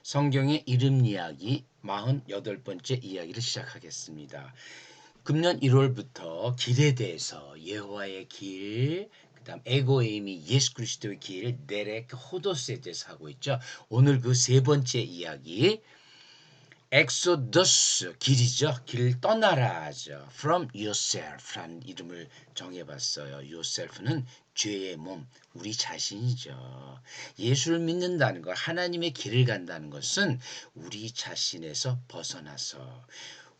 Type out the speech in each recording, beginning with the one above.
성경의 이름 이야기 48번째 이야기를 시작하겠습니다. 금년 1월부터 길에 대해서 여호와의 길, 그다음 에고에이미 예수 그리스도의 길, 네렉 호도스에 대해서 하고 있죠. 오늘 그 세 번째 이야기 엑소더스 길이죠. 길 떠나라죠. From yourself라는 이름을 정해봤어요. yourself는 죄의 몸, 우리 자신이죠. 예수를 믿는다는 것, 하나님의 길을 간다는 것은 우리 자신에서 벗어나서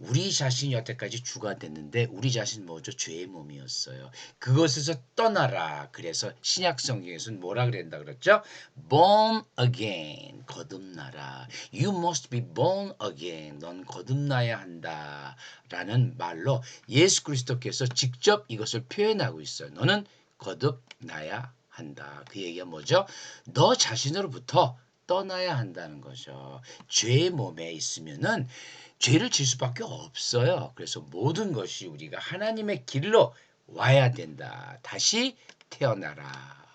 우리 자신이 여태까지 주가 됐는데 우리 자신 뭐죠? 죄의 몸이었어요. 그것에서 떠나라. 그래서 신약 성경에서는 뭐라 그랬다 그랬죠? Born again. 거듭나라. You must be born again. 넌 거듭나야 한다. 라는 말로 예수 그리스도께서 직접 이것을 표현하고 있어요. 너는 거듭나야 한다. 그 얘기가 뭐죠? 너 자신으로부터 떠나야 한다는 거죠. 죄의 몸에 있으면은 죄를 질 수밖에 없어요. 그래서 모든 것이 우리가 하나님의 길로 와야 된다. 다시 태어나라.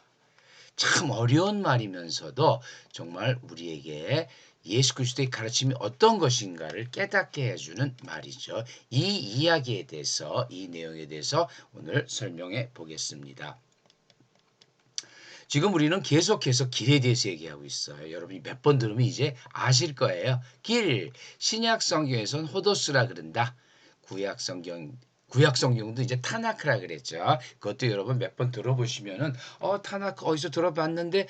참 어려운 말이면서도 정말 우리에게 예수 그리스도의 가르침이 어떤 것인가를 깨닫게 해주는 말이죠. 이 이야기에 대해서, 이 내용에 대해서 오늘 설명해 보겠습니다. 지금 우리는 계속해서 길에 대해서 얘기하고 있어요. 여러분이 몇 번 들으면 이제 아실 거예요. 길, 신약 성경에서는 호도스라 그런다. 구약 성경도 이제 타나크라 그랬죠. 그것도 여러분 몇 번 들어보시면은 타나크 어디서 들어봤는데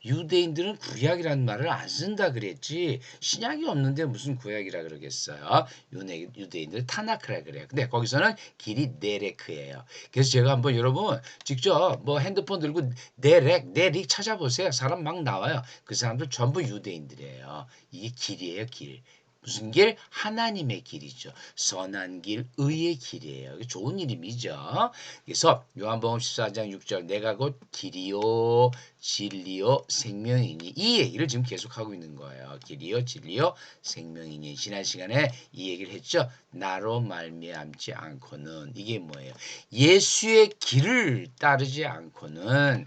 유대인들은 구약이라는 말을 안 쓴다 그랬지. 신약이 없는데 무슨 구약이라 그러겠어요. 유대인들은 타나크라 그래요. 근데 거기서는 길이 네레크예요. 그래서 제가 한번 여러분 직접 뭐 핸드폰 들고 네렉 찾아보세요. 사람 막 나와요. 그 사람들 전부 유대인들이에요. 이게 길이에요, 길. 무슨 길? 하나님의 길이죠. 선한 길, 의의 길이에요. 좋은 이름이죠. 그래서 요한복음 14장 6절 내가 곧 길이요 진리요 생명이니 이 얘기를 지금 계속하고 있는 거예요. 길이요 진리요 생명이니 지난 시간에 이 얘기를 했죠. 나로 말미암지 않고는 이게 뭐예요? 예수의 길을 따르지 않고는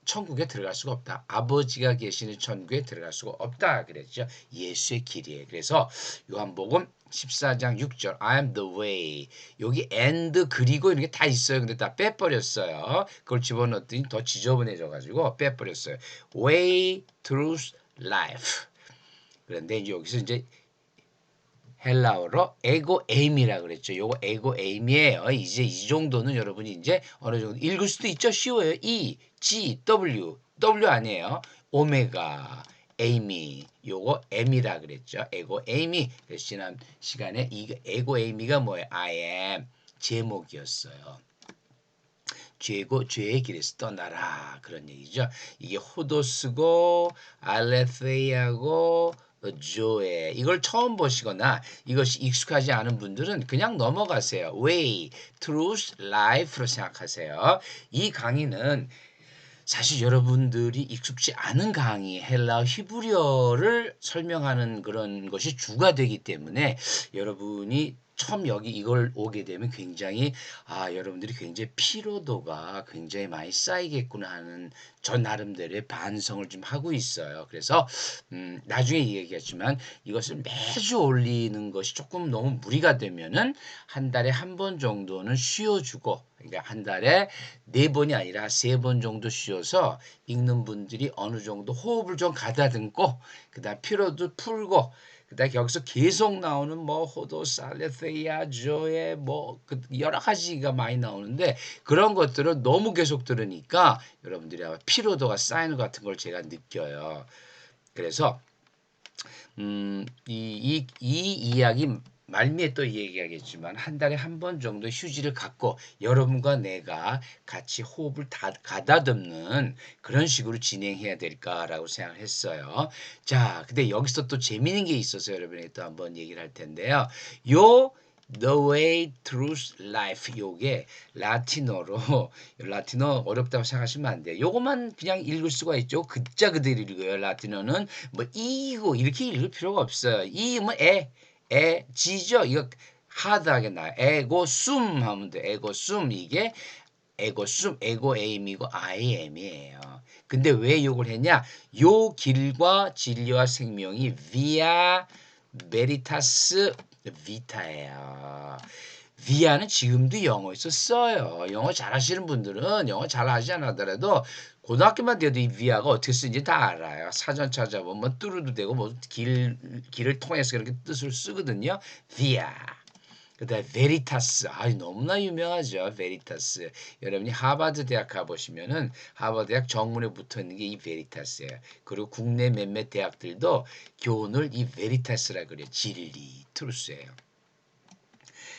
천국에 들어갈 수가 없다. 아버지가 계시는 천국에 들어갈 수가 없다. 그랬죠. 예수의 길이에요. 그래서 요한복음 14장 6절 I am the way. 여기 and 그리고 이런 게 다 있어요. 근데 다 빼버렸어요. 그걸 집어넣었더니 더 지저분해져 가지고 빼버렸어요. way, truth, life. 그런데 이제 여기서 이제 헬라어로 에고 에임이라 그랬죠. 요거 에고 에임이에요. 이제 이 정도는 여러분이 이제 어느 정도 읽을 수도 있죠. 쉬워요. E, G, W 아니에요. 오메가, 에이미. 요거 M이라 그랬죠. 에고 에이미. 그래서 지난 시간에 이 에고 에이미가 뭐예요? I am 제목이었어요. 죄고 죄의 길에서 떠나라 그런 얘기죠. 이게 호도스고 알레테이하고 조에 이걸 처음 보시거나 이것이 익숙하지 않은 분들은 그냥 넘어가세요. Way, Truth, Life로 생각하세요. 이 강의는 사실 여러분들이 익숙지 않은 강의 헬라어 히브리어를 설명하는 그런 것이 주가 되기 때문에 여러분이 처음 여기 이걸 오게 되면 굉장히 여러분들이 굉장히 피로도가 굉장히 많이 쌓이겠구나 하는 저 나름대로의 반성을 좀 하고 있어요. 그래서 나중에 얘기했지만 이것을 매주 올리는 것이 조금 너무 무리가 되면은 한 달에 한 번 정도는 쉬어주고 그러니까 한 달에 4번이 아니라 3번 정도 쉬어서 읽는 분들이 어느 정도 호흡을 좀 가다듬고 그다음 피로도 풀고 그다음 여기서 계속 나오는 뭐 호도 살레세야 조에 뭐 여러 가지가 많이 나오는데 그런 것들을 너무 계속 들으니까 여러분들이 아마 피로도가 쌓이는 것 같은 걸 제가 느껴요. 그래서 이 이야기 말미에 또 얘기하겠지만 한 달에 한 번 정도 휴지를 갖고 여러분과 내가 같이 호흡을 가다듬는 그런 식으로 진행해야 될까라고 생각을 했어요. 자, 근데 여기서 또 재미있는 게 있어서 여러분에게 또 한번 얘기를 할 텐데요. 요 The Way, Truth, Life 요게 라틴어 어렵다고 생각하시면 안 돼요. 요것만 그냥 읽을 수가 있죠. 글자 그대로 읽어요. 라틴어는 뭐 이고 이렇게 읽을 필요가 없어요. 이뭐 지죠. 이거 하드하게 나요. 에고 숨 하면 돼. 에고 숨 이게 에고숨, 에고에임이고 I am이에요. 근데 왜 이걸 했냐? 요 길과 진리와 생명이 via veritas vita예요. via는 지금도 영어에서 써요. 영어 잘하시는 분들은 영어 잘 하지 않더라도 고등학교만 돼도 이 via가 어떻게 쓰는지 다 알아요. 사전 찾아보면 뭐 뚜루도 되고 뭐 길을 통해서 그렇게 뜻을 쓰거든요. via. 그다음에 베리타스, 너무나 유명하죠. 베리타스. 여러분이 하버드 대학 가보시면은 하버드 대학 정문에 붙어 있는 게 이 베리타스예요. 그리고 국내 몇몇 대학들도 교훈을 이 베리타스라 그래요. 진리, 트루스예요.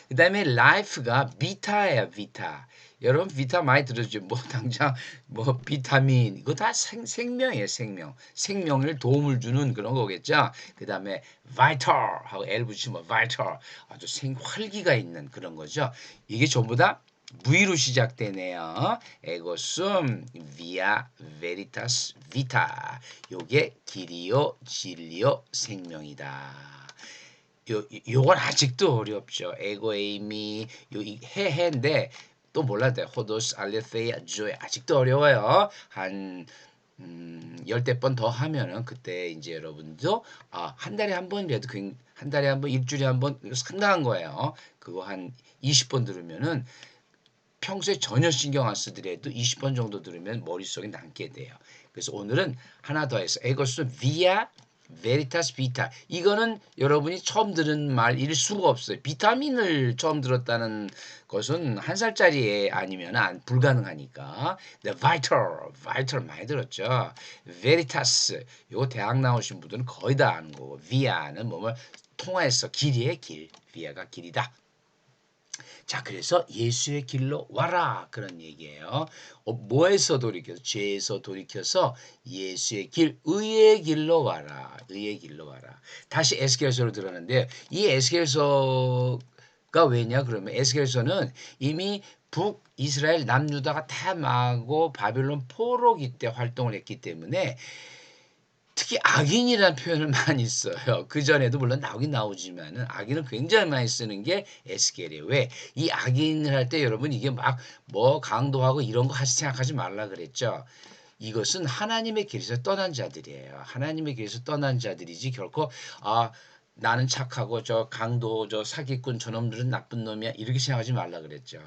그다음에 life가 비타예요. 비타. 여러분 비타 많이 들었죠? 뭐 당장 뭐 비타민 이거 다 생명이에요. 생명. 생명을 도움을 주는 그런 거겠죠. 그다음에 vital 하고 L 붙이면 vital 아주 활기가 있는 그런 거죠. 이게 전부 다 V로 시작되네요. 에고숨 via veritas vita. 요게 길이요 진리요 생명이다. 요건 아직도 어렵죠. 에고 에이미 요 해인데 또 몰라도 돼요. 호도스 알레테이아 조에 아직도 어려워요. 한 열댓 번 더 하면은 그때 이제 여러분도 한 달에 한 번이라도 한 달에 한 번, 일주일에 한 번 상당한 거예요. 그거 한 20번 들으면은 평소에 전혀 신경 안 쓰더라도 20번 정도 들으면 머릿속에 남게 돼요. 그래서 오늘은 하나 더 해서 에고스 비아 베리타스 비타. 이거는 여러분이 처음 들은 말일 수가 없어요. 비타민을 처음 들었다는 것은 한 살짜리 애 아니면 불가능하니까. 근데 vital 많이 들었죠. 베리타스 요거 대학 나오신 분들은 거의 다 아는 거고. via는 뭐뭐 통화해서 길이의 길. via가 길이다. 자, 그래서 예수의 길로 와라 그런 얘기예요. 뭐에서 돌이켜서 죄에서 돌이켜서 예수의 길, 의의 길로 와라. 의의 길로 와라. 다시 에스겔서로 들었는데 이 에스겔서가 왜냐 그러면 에스겔서는 이미 북이스라엘 남유다가 다 망하고 바빌론 포로기 때 활동을 했기 때문에 특히 악인이라는 표현을 많이 써요. 그전에도 물론 나오긴 나오지만은 악인을 굉장히 많이 쓰는 게 에스겔이에요. 왜? 이 악인을 할 때 여러분 이게 막 뭐 강도하고 이런 거 생각하지 말라 그랬죠. 이것은 하나님의 길에서 떠난 자들이에요. 하나님의 길에서 떠난 자들이지 결코 나는 착하고 저 강도 저 사기꾼 저놈들은 나쁜 놈이야 이렇게 생각하지 말라 그랬죠.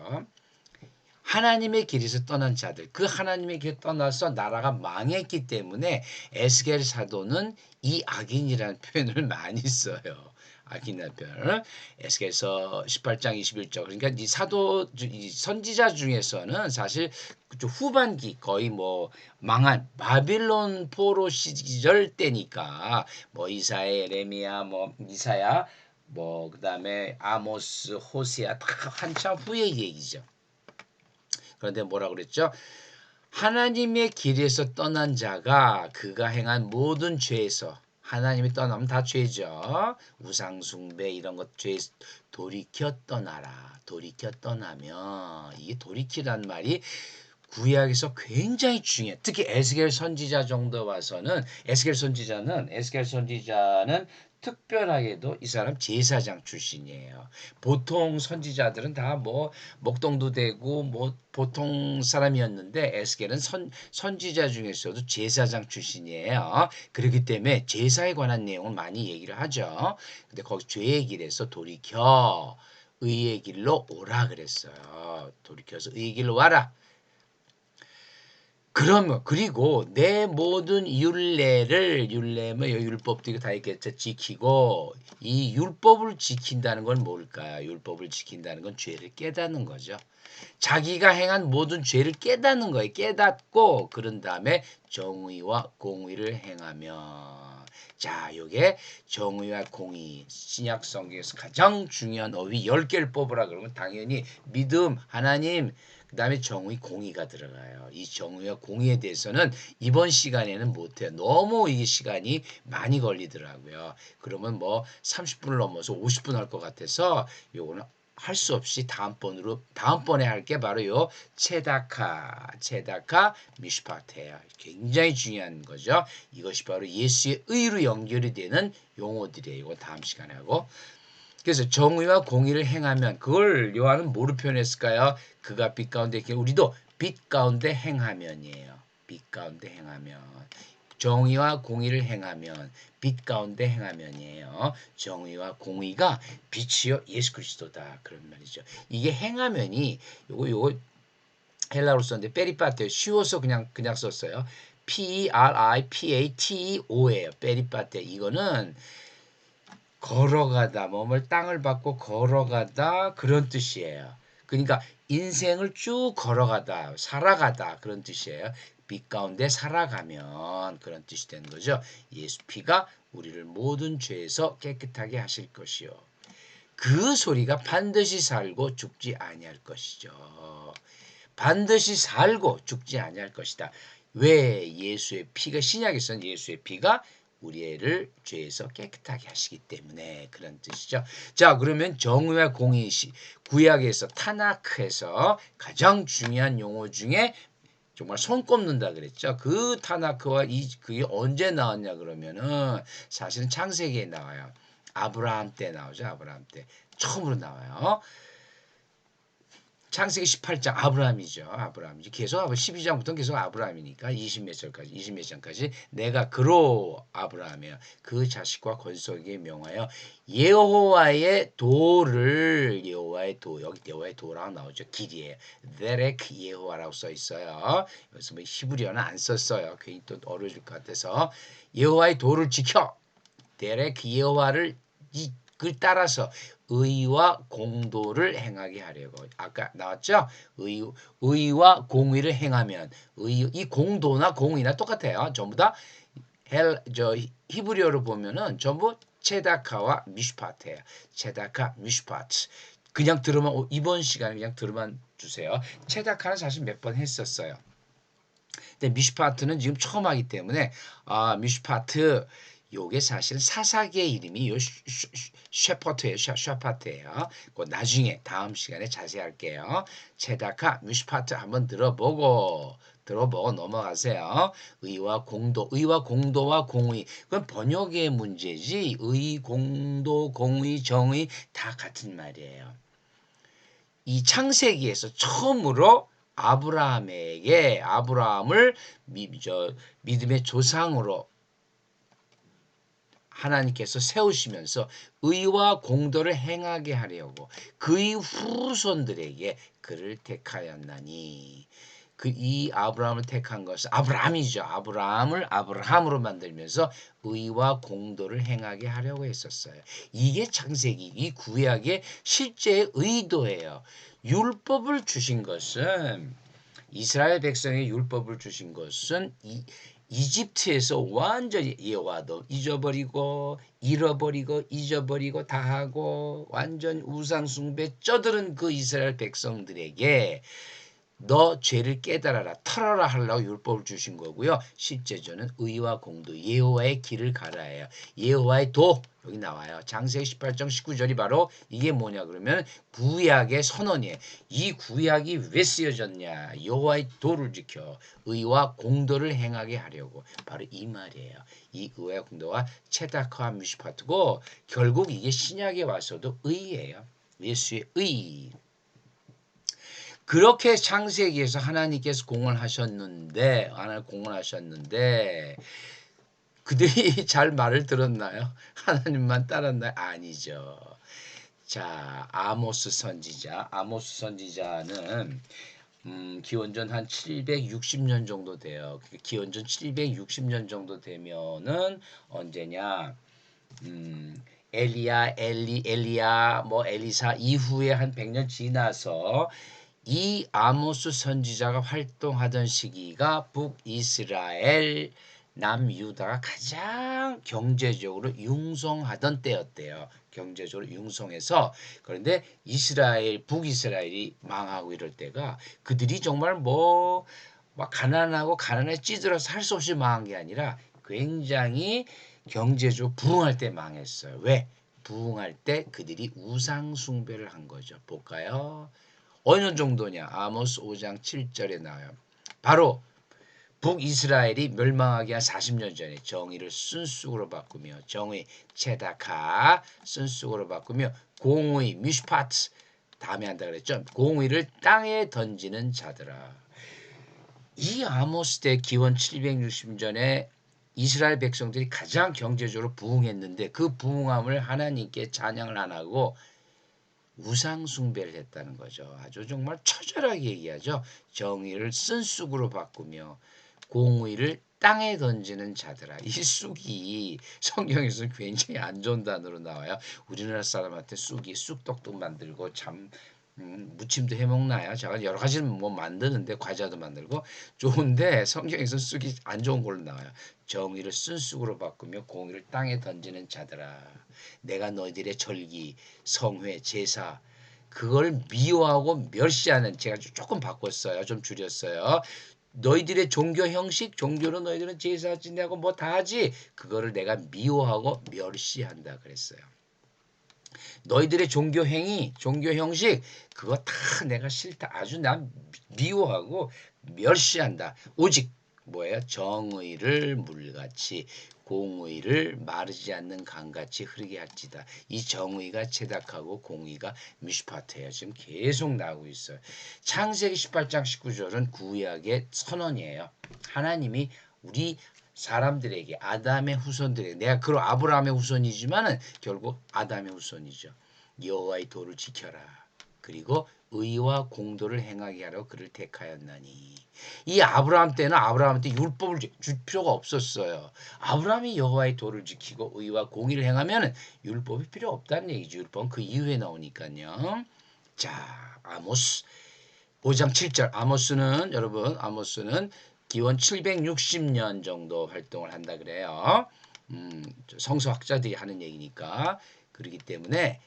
하나님의 길에서 떠난 자들, 그 하나님의 길 떠나서 나라가 망했기 때문에 에스겔 사도는 이 악인이라는 표현을 많이 써요. 악인이라는 표현을 에스겔서 18장 21절. 그러니까 이 사도 이 선지자 중에서는 사실 그쪽 후반기 거의 뭐 망한 바빌론 포로 시절 때니까 뭐 이사야, 에레미야, 뭐 이사야, 뭐 그다음에 아모스, 호세아 다 한참 후의 얘기죠. 그런데 뭐라 그랬죠? 하나님의 길에서 떠난 자가 그가 행한 모든 죄에서 하나님이 떠나면 다 죄죠. 우상숭배 이런 것 죄 돌이켜 떠나라. 돌이켜 떠나면 이게 돌이키란 말이 구약에서 굉장히 중요해. 특히 에스겔 선지자 정도 와서는 에스겔 선지자는 특별하게도 이 사람 제사장 출신이에요. 보통 선지자들은 다 뭐 목동도 되고 뭐 보통 사람이었는데 에스겔은 선지자 중에서도 제사장 출신이에요. 그렇기 때문에 제사에 관한 내용을 많이 얘기를 하죠. 근데 거기 죄의 길에서 돌이켜 의의 길로 오라 그랬어요. 돌이켜서 의의 길로 와라. 그러면 그리고 내 모든 율례뭐 율법도 이거 다 있겠죠. 지키고 이 율법을 지킨다는 건 뭘까요? 율법을 지킨다는 건 죄를 깨닫는 거죠. 자기가 행한 모든 죄를 깨닫는 거예요. 깨닫고 그런 다음에 정의와 공의를 행하며 자, 요게 정의와 공의 신약 성경에서 가장 중요한 어휘 10개를 뽑으라 그러면 당연히 믿음, 하나님 그다음에 정의, 공의가 들어가요. 이 정의와 공의에 대해서는 이번 시간에는 못해요. 너무 이 시간이 많이 걸리더라고요. 그러면 뭐 30분을 넘어서 50분 할 것 같아서 요거는 할 수 없이 다음번에 할 게 바로 요 체다카 미슈파트예요. 굉장히 중요한 거죠. 이것이 바로 예수의 의로 연결이 되는 용어들이에요. 이거 다음 시간에 하고. 그래서 정의와 공의를 행하면 그걸 요한은 뭐로 표현했을까요? 그가 빛 가운데 있기에 우리도 빛 가운데 행하면이에요. 빛 가운데 행하면. 정의와 공의를 행하면 빛 가운데 행하면이에요. 정의와 공의가 빛이요 예수 그리스도다 그런 말이죠. 이게 행하면이 요거 헬라어로 썼는데 페리파테 쉬워서 그냥 썼어요. P-E-R-I-P-A-T-E-O예요. 페리파테 이거는 걸어가다 몸을 땅을 밟고 걸어가다 그런 뜻이에요. 그러니까 인생을 쭉 걸어가다 살아가다 그런 뜻이에요. 빛 가운데 살아가면 그런 뜻이 되는 거죠. 예수 피가 우리를 모든 죄에서 깨끗하게 하실 것이요. 그 소리가 반드시 살고 죽지 아니할 것이죠. 반드시 살고 죽지 아니할 것이다. 왜 예수의 피가 신약에서는 예수의 피가 우리를 죄에서 깨끗하게 하시기 때문에 그런 뜻이죠. 자, 그러면 정의와 공의 구약에서 타나크에서 가장 중요한 용어 중에 정말 손 꼽는다 그랬죠. 그 타나크와 그게 언제 나왔냐 그러면은 사실은 창세기에 나와요. 아브라함 때 나오죠. 아브라함 때 처음으로 나와요. 창세기 18장 아브라함이죠. 아브라함이죠. 계속 12장부터는 계속 아브라함이니까 20몇 장까지 내가 그로 아브라함이에요. 그 자식과 건속에게 명하여 여호와의 도를 여호와의 도 여기 여호와의 도라고 나오죠. 길이에요. 데렉 여호와라고 써 있어요. 여기서 뭐 히브리어는 안 썼어요. 괜히 또 어려질 것 같아서 여호와의 도를 지켜 데렉 여호와를 그 따라서 의와 공도를 행하게 하려고 아까 나왔죠? 의와 공의를 행하면 이 공도나 공의나 똑같아요. 전부 다 히브리어로 보면은 전부 체다카와 미슈파트예요. 체다카 미슈파트. 그냥 들으면 이번 시간에 그냥 들으면 주세요. 체다카는 사실 몇 번 했었어요. 근데 미슈파트는 지금 처음 하기 때문에 미슈파트 요게 사실 사사기의 이름이 요 쉐퍼트예요. 쉐퍼트예요. 그 나중에 다음 시간에 자세히 할게요. 체다카 미슈파트 한번 들어보고 넘어가세요. 의와 공도와 공의. 그건 번역의 문제지. 의, 공도, 공의, 정의 다 같은 말이에요. 이 창세기에서 처음으로 아브라함을 믿음의 조상으로 하나님께서 세우시면서 의와 공도를 행하게 하려고 그의 후손들에게 그를 택하였나니 이 아브라함을 택한 것은 아브라함이죠. 아브라함을 아브라함으로 만들면서 의와 공도를 행하게 하려고 했었어요. 이게 창세기 이 구약의 실제 의도예요. 율법을 주신 것은 이스라엘 백성의 율법을 주신 것은 이집트에서 완전히 여호와도 잊어버리고 잊어버리고 다 하고 완전 우상 숭배 쩌들은 그 이스라엘 백성들에게 너 죄를 깨달아라 털어라 하려고 율법을 주신 거고요. 실제 저는 의와 공도 여호와의 길을 가라예요. 여호와의 도 여기 나와요. 창세기 18장 19절이 바로 이게 뭐냐 그러면 구약의 선언이에요. 이 구약이 왜 쓰여졌냐. 여호와의 도를 지켜 의와 공도를 행하게 하려고 바로 이 말이에요. 이 의와 공도와 체다크와 미슈파트고 결국 이게 신약에 와서도 의예요. 예수의 의. 그렇게 창세기에서 하나님께서 공헌하셨는데 그들이 잘 말을 들었나요? 하나님만 따랐나요? 아니죠. 자, 아모스 선지자는 기원전 한 760년 정도 돼요. 기원전 760년 정도 되면은 언제냐? 엘리야, 엘리사 이후에 한 100년 지나서 이 아모스 선지자가 활동하던 시기가 북이스라엘 남유다가 가장 경제적으로 융성하던 때였대요. 경제적으로 융성해서 그런데 북이스라엘이 망하고 이럴 때가 그들이 정말 막 가난에 찌들어서 할 수 없이 망한 게 아니라 굉장히 경제적으로 부흥할 때 망했어요. 왜? 부흥할 때 그들이 우상 숭배를 한 거죠. 볼까요? 어느 정도냐? 아모스 5장 7절에 나와요. 바로 북이스라엘이 멸망하기 한 40년 전에 정의를 순쑥으로 바꾸며 정의 체다카 순쑥으로 바꾸며 공의 미슈파트 다음에 한다 그랬죠. 공의를 땅에 던지는 자들아. 이 아모스 때 기원 760년에 이스라엘 백성들이 가장 경제적으로 부흥했는데 그 부흥함을 하나님께 찬양을 안 하고 우상 숭배를 했다는 거죠. 아주 정말 처절하게 얘기하죠. 정의를 쓴쑥으로 바꾸며 공의를 땅에 던지는 자들아. 이 쑥이 성경에서는 굉장히 안 좋은 단어로 나와요. 우리나라 사람한테 쑥이 쑥떡도 만들고 참 무침도 해 먹나요? 제가 여러 가지를 뭐 만드는데 과자도 만들고 좋은데 성경에서 쑥이 안 좋은 걸로 나와요. 정의를 쓴쑥으로 바꾸며 공의를 땅에 던지는 자들아. 내가 너희들의 절기, 성회, 제사 그걸 미워하고 멸시하는 제가 조금 바꿨어요. 좀 줄였어요. 너희들의 종교 형식, 종교로 너희들은 제사 지내고 뭐 다 하지. 그거를 내가 미워하고 멸시한다 그랬어요. 너희들의 종교 행위, 종교 형식 그거 다 내가 싫다. 아주 난 미워하고 멸시한다. 오직 뭐예요? 정의를 물같이 공의를 마르지 않는 강같이 흐르게 할지다. 이 정의가 체닥하고 공의가 미슈파트예요. 지금 계속 나오고 있어요. 창세기 18장 19절은 구약의 선언이에요. 하나님이 우리 사람들에게 아담의 후손들에게 내가 그럼 아브라함의 후손이지만은 결국 아담의 후손이죠. 여호와의 도를 지켜라. 그리고 의와 공도를 행하게 하라고 그를 택하였나니. 이 아브라함 때는 아브라함한테 율법을 줄 필요가 없었어요. 아브라함이 여호와의 도를 지키고 의와 공의를 행하면 율법이 필요 없다는 얘기죠. 율법은 그 이후에 나오니까요. 자, 아모스 5장 7절. 아모스는 여러분 아모스는 기원 760년 정도 활동을 한다 그래요. 성서학자들이 하는 얘기니까. 그렇기 때문에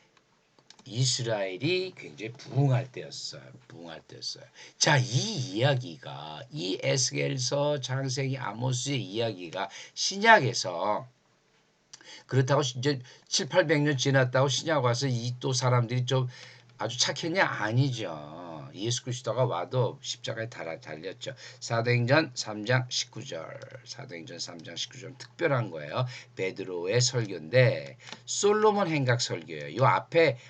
이스라엘이 굉장히 부흥할 때였어요. 부흥할 때였어요. 자, 이 이야기가 이 에스겔서, 창세기, 아모스의 이야기가 신약에서 그렇다고 이제 7, 800년 지났다고 신약 와서 이 또 사람들이 좀 아주 착했냐? 아니죠. 예수 그리스도가 와도 십자가에 달렸죠. 사도행전 3장 19절. 사도행전 3장 19절 특별한 거예요. 베드로의 설교인데 솔로몬 행각 설교예요. 요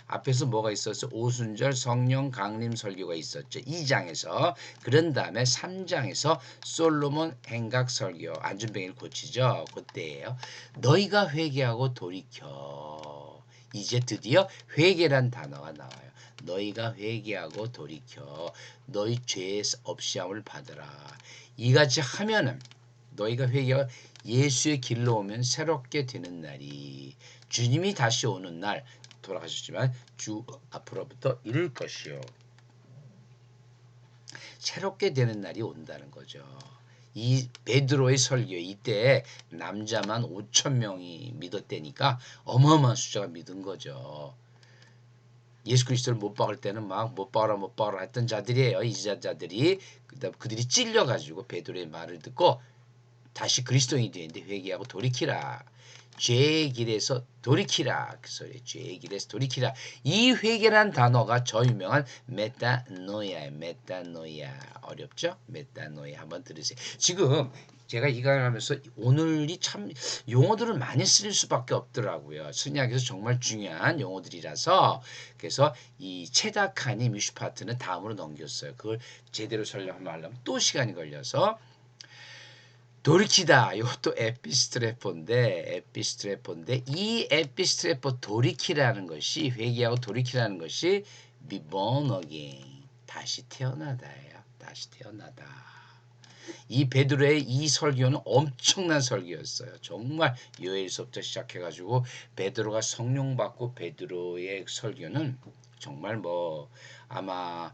앞에서 뭐가 있었어? 오순절 성령 강림 설교가 있었죠. 2장에서. 그런 다음에 3장에서 솔로몬 행각 설교. 안전뱅이를 고치죠. 그때예요. 너희가 회개하고 돌이켜. 이제 드디어 회개란 단어가 나와요. 너희가 회개하고 돌이켜 너희 죄의 없이함을 받으라. 이같이 하면은 너희가 회개하고 예수의 길로 오면 새롭게 되는 날이 주님이 다시 오는 날 돌아가셨지만 주 앞으로부터 이룰 것이요. 새롭게 되는 날이 온다는 거죠. 이 베드로의 설교 이때 남자만 5천 명이 믿었다니까 어마어마한 숫자가 믿은 거죠. 예수 그리스도를 못 박을 때는 막 못 박으라 했던 자들이에요. 이자자들이 그들이 찔려가지고 베드로의 말을 듣고 다시 그리스도인이 되는데 회개하고 돌이키라. 죄의 길에서 돌이키라. 그 소리 죄의 길에서 돌이키라. 이 회개란 단어가 저 유명한 메타노이아예요. 메타노이아. 어렵죠? 메타노이아 한번 들으세요. 지금 제가 이 강의를 하면서 오늘이 참 용어들을 많이 쓸 수밖에 없더라고요. 신약에서 정말 중요한 용어들이라서 그래서 이 체다카니 뮤슈파트는 다음으로 넘겼어요. 그걸 제대로 설명하려면 또 시간이 걸려서 돌이키다. 이것도 에피스트레포인데 이 에피스트레포 돌이키라는 것이 회개하고 돌이키라는 것이 be born again 다시 태어나다예요. 다시 태어나다. 이 베드로의 이 설교는 엄청난 설교였어요. 정말 요엘서부터 시작해가지고 베드로가 성령 받고 베드로의 설교는 정말 뭐 아마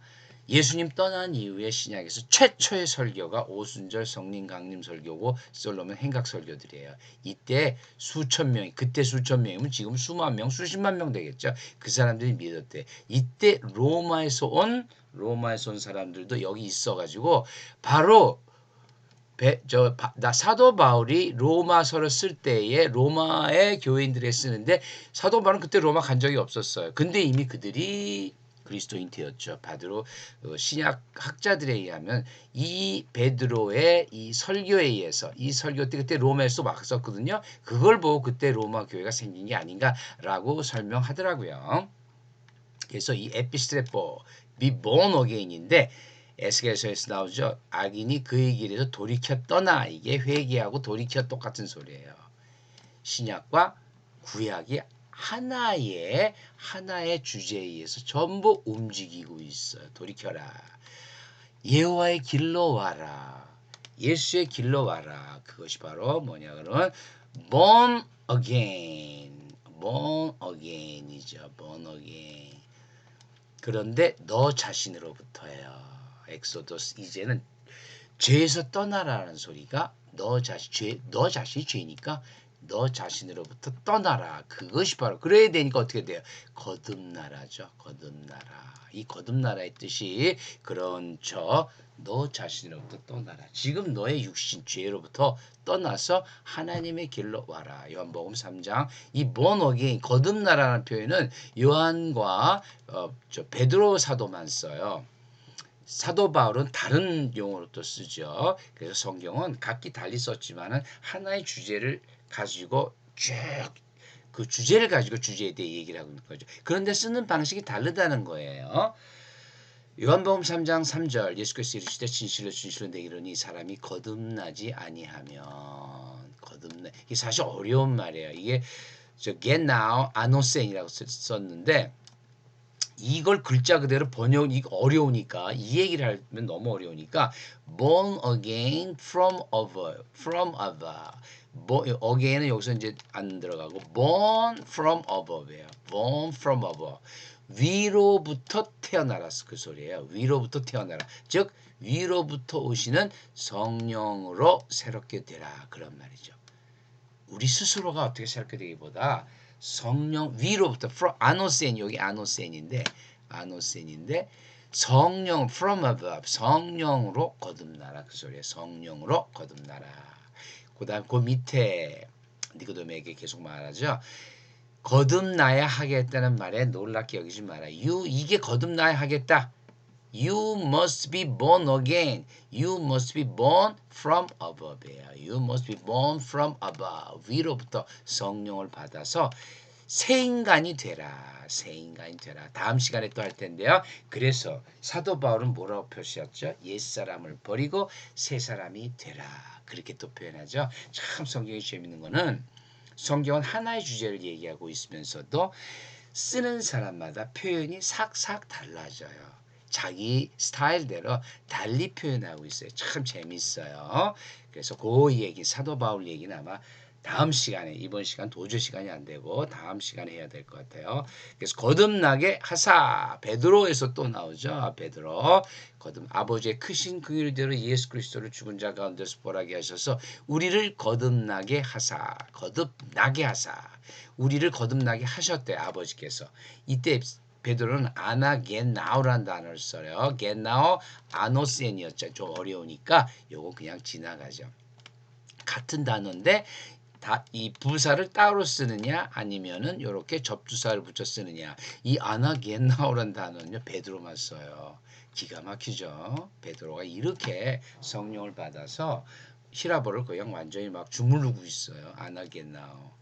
예수님 떠난 이후에 신약에서 최초의 설교가 오순절 성령 강림 설교고 솔로몬 행각 설교들이에요. 이때 수천 명이 그때 수천 명이면 지금 수만 명, 수십만 명 되겠죠. 그 사람들이 믿었대. 이때 로마에서 온 사람들도 여기 있어가지고 바로 사도 바울이 로마서를 쓸 때에 로마의 교인들이 쓰는데 사도 바울은 그때 로마 간 적이 없었어요. 근데 이미 그들이 그리스도인 되었죠. 바로 신약 학자들에 의하면 이 베드로의 이 설교에 의해서 이 설교 때 그때 로마에서 막 썼거든요. 그걸 보고 그때 로마 교회가 생긴 게 아닌가라고 설명하더라고요. 그래서 이 에피스트레포 be born again인데 에스겔서에서 나오죠. 악인이 그의 길에서 돌이켜 떠나. 이게 회개하고 돌이켜 똑같은 소리예요. 신약과 구약이 하나의 주제에 의해서 전부 움직이고 있어요. 돌이켜라. 여호와의 길로 와라. 예수의 길로 와라. 그것이 바로 뭐냐 그러면 born again. born again이죠. born again. 그런데 너 자신으로부터예요. 엑소더스 이제는 죄에서 떠나라는 소리가 너 자신이 죄니까 너 자신으로부터 떠나라. 그것이 바로 그래야 되니까 어떻게 돼요? 거듭나라죠. 거듭나라. 이 거듭나라의 뜻이 그런 너 자신으로부터 떠나라. 지금 너의 육신 죄로부터 떠나서 하나님의 길로 와라. 요한복음 3장 이 born again 거듭나라는 표현은 요한과 베드로 사도만 써요. 사도 바울은 다른 용어로 또 쓰죠. 그래서 성경은 각기 달리 썼지만은 하나의 주제를 가지고 쭉 그 주제를 가지고 주제에 대해 얘기를 하고 있는 거죠. 그런데 쓰는 방식이 다르다는 거예요. 요한복음 3장 3절 예수께서 이르시되 진실로 진실로 내게 이르노니 이 사람이 거듭나지 아니하면 이게 사실 어려운 말이에요. 이게 get now 아노센이라고 썼는데 이걸 글자 그대로 이거 어려우니까 이 얘기를 하면 너무 어려우니까 born again from above again은 여기서 이제 안 들어가고 born from above예요. born from above 위로부터 태어나라서 그 소리예요. 위로부터 태어나라. 즉 위로부터 오시는 성령으로 새롭게 되라 그런 말이죠. 우리 스스로가 어떻게 새롭게 되기보다 성령 위로부터 아노센 여기 아노센인데 성령 from above 성령으로 거듭나라 그 소리에 성령으로 거듭나라. 그다음 그 밑에 니고데모에게 계속 말하죠. 거듭나야 하겠다는 말에 놀랍게 여기지 마라. 이게 거듭나야 하겠다. You must be born again. You must be born from above예요. You must be born from above. 위로부터 성령을 받아서 새 인간이 되라. 새 인간이 되라. 다음 시간에 또 할 텐데요. 그래서 사도 바울은 뭐라고 표시했죠? 옛사람을 버리고 새 사람이 되라. 그렇게 또 표현하죠. 참 성경이 재밌는 거는 성경은 하나의 주제를 얘기하고 있으면서도 쓰는 사람마다 표현이 싹싹 달라져요. 자기 스타일대로 달리 표현하고 있어요. 참 재밌어요. 그래서 그 얘기 사도 바울 얘기는 아마 다음 시간에 이번 시간 도저 시간이 안 되고 다음 시간에 해야 될 것 같아요. 그래서 거듭나게 하사 베드로에서 또 나오죠. 베드로 아버지의 크신 긍휼대로 예수 그리스도를 죽은 자 가운데서 보라게 하셔서 우리를 거듭나게 하사 우리를 거듭나게 하셨대 아버지께서. 이때 베드로는 아나겐나오라는 단어를 써요. 겐나오 아노센이었죠. 좀 어려우니까 요거 그냥 지나가죠. 같은 단어인데 이 부사를 따로 쓰느냐 아니면은 이렇게 접두사를 붙여 쓰느냐. 이 아나겐나오라는 단어는요 베드로만 써요. 기가 막히죠. 베드로가 이렇게 성령을 받아서 히라보를 그냥 완전히 막 주무르고 있어요. 아나겐나오.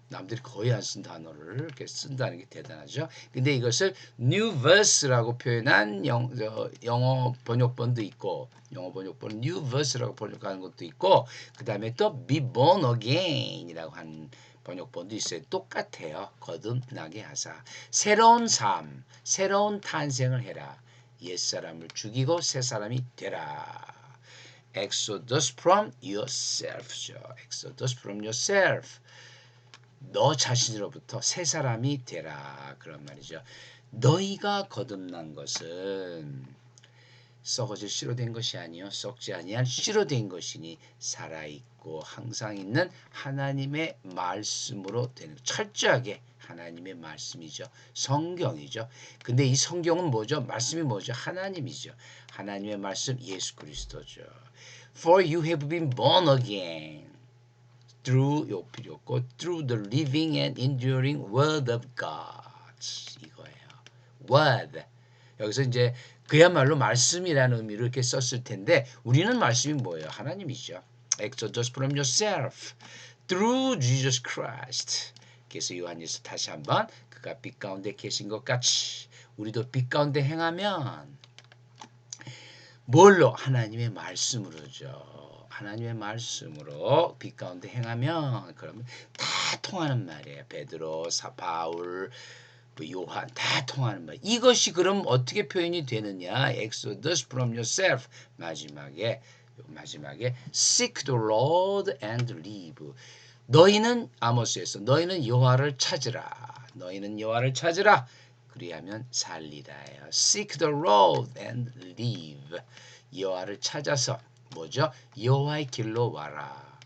남들이 거의 안 쓴 단어를 이렇게 쓴다는 게 대단하죠. 근데 이것을 new verse라고 표현한 영어 번역본도 있고, 영어 번역본 new verse라고 번역하는 것도 있고, 그 다음에 또 be born again이라고 하는 번역본도 있어요. 똑같아요. 거듭나게 하사. 새로운 삶, 새로운 탄생을 해라. 옛사람을 죽이고 새 사람이 되라. Exodus from yourself죠. Exodus from yourself. 너 자신으로부터 새 사람이 되라. 그런 말이죠. 너희가 거듭난 것은 썩어질 씨로 된 것이 아니요 썩지 아니한 씨로 된 것이니 살아있고 항상 있는 하나님의 말씀으로 되는 철저하게 하나님의 말씀이죠. 성경이죠. 근데 이 성경은 뭐죠? 말씀이 뭐죠? 하나님이죠. 하나님의 말씀 예수 그리스도죠. For you have been born again. through 요 필요 없고 through the living and enduring word of God 이거예요. word 여기서 이제 그야말로 말씀이라는 의미로 이렇게 썼을 텐데 우리는 말씀이 뭐예요? 하나님이죠. Exodus from yourself through Jesus Christ. 그래서 요한일서 다시 한번 그가 빛 가운데 계신 것 같이 우리도 빛 가운데 행하면 뭘로? 하나님의 말씀으로죠. 하나님의 말씀으로 빛 가운데 행하면 그러면 다 통하는 말이에요. 베드로, 바울, 뭐 요한 다 통하는 말. 이것이 그럼 어떻게 표현이 되느냐? Exodus from yourself 마지막에 seek the Lord and live. 너희는 아모스에서 너희는 여호와를 찾으라. 너희는 여호와를 찾으라. 그리하면 살리라예요. Seek the Lord and live. 여호와를 찾아서 뭐죠? 여호와의 길로 와라.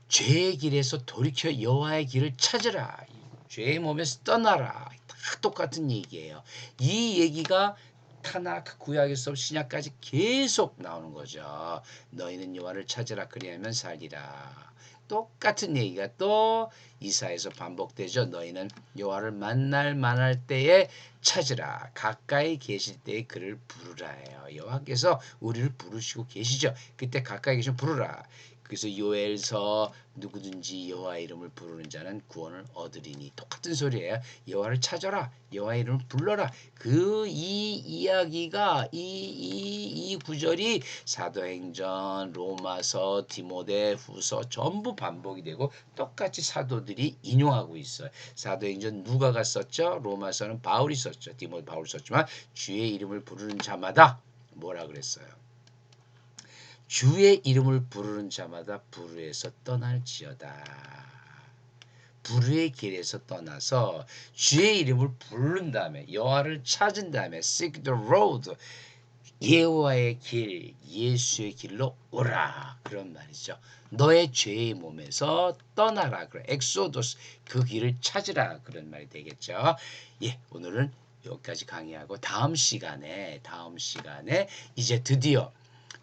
죄의 길에서 돌이켜 여호와의 길을 찾으라. 죄의 몸에서 떠나라. 다 똑같은 얘기예요. 이 얘기가 타나크 구약에서 신약까지 계속 나오는 거죠. 너희는 여호와를 찾으라 그리하면 살리라. 똑같은 얘기가 또 이사야에서 반복되죠. 너희는 여호와를 만날 때에 찾으라. 가까이 계실 때에 그를 부르라예요. 여호와께서 우리를 부르시고 계시죠. 그때 가까이 계시면 부르라. 그래서 요엘서 누구든지 여호와의 이름을 부르는 자는 구원을 얻으리니 똑같은 소리예요. 여호와를 찾아라. 여호와의 이름을 불러라. 이 이야기가 이 구절이 사도행전, 로마서, 디모데후서 전부 반복이 되고 똑같이 사도들이 인용하고 있어요. 사도행전 누가가 썼죠. 로마서는 바울이 썼죠. 디모데 바울이 썼지만 주의 이름을 부르는 자마다 뭐라 그랬어요? 주의 이름을 부르는 자마다 불의에서 떠날지어다. 불의의 길에서 떠나서 주의 이름을 부른 다음에 여호와를 찾은 다음에 seek the road 여호와의 길, 예수의 길로 오라 그런 말이죠. 너의 죄의 몸에서 떠나라. 그래. 엑소도스 그 길을 찾으라 그런 말이 되겠죠. 예, 오늘은 여기까지 강의하고 다음 시간에 이제 드디어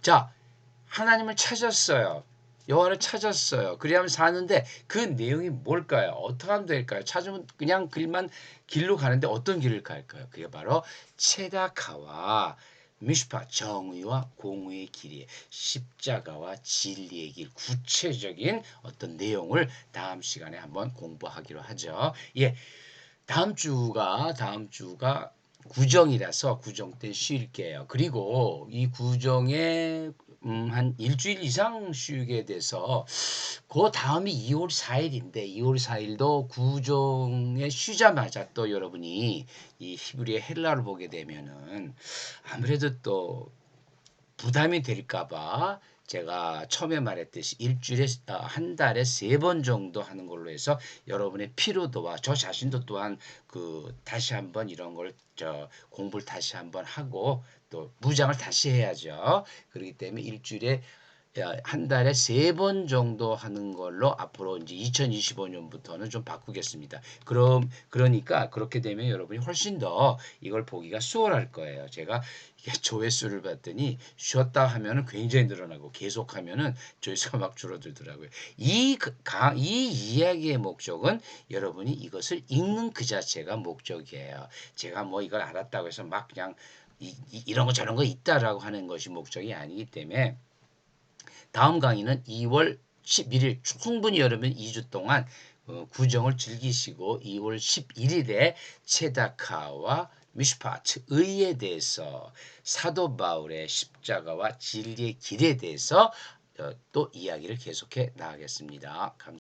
자 하나님을 찾았어요. 여호와를 찾았어요. 그리하면 사는데 그 내용이 뭘까요? 어떻게 하면 될까요? 찾으면 그냥 길로 가는데 어떤 길을 갈까요? 그게 바로 체다카와 미슈파 정의와 공의의 길이에요. 십자가와 진리의 길 구체적인 어떤 내용을 다음 시간에 한번 공부하기로 하죠. 예, 다음 주가 구정이라서 구정 때 쉴게요. 그리고 이 구정에 한 일주일 이상 쉬게 돼서 그 다음이 2월 4일인데 2월 4일도 구정에 쉬자마자 또 여러분이 이 히브리의 헬라를 보게 되면은 아무래도 또 부담이 될까봐 제가 처음에 말했듯이 일주일에 한 달에 3번 정도 하는 걸로 해서 여러분의 피로도와 저 자신도 또한 그 다시 한번 이런 걸 공부를 다시 한번 하고 또 무장을 다시 해야죠. 그렇기 때문에 일주일에 한 달에 3번 정도 하는 걸로 앞으로 이제 2025년부터는 좀 바꾸겠습니다. 그러니까 그렇게 되면 여러분이 훨씬 더 이걸 보기가 수월할 거예요. 제가 조회수를 봤더니 쉬었다 하면은 굉장히 늘어나고 계속하면은 조회수가 막 줄어들더라고요. 이 이야기의 목적은 여러분이 이것을 읽는 그 자체가 목적이에요. 제가 뭐 이걸 알았다고 해서 막 그냥 이런 거 저런 거 있다라고 하는 것이 목적이 아니기 때문에 다음 강의는 2월 11일 충분히 여러분 2주 동안 구정을 즐기시고 2월 11일에 체다카와 미슈파트 의에 대해서 사도 바울의 십자가와 진리의 길에 대해서 또 이야기를 계속해 나가겠습니다. 감사합니다.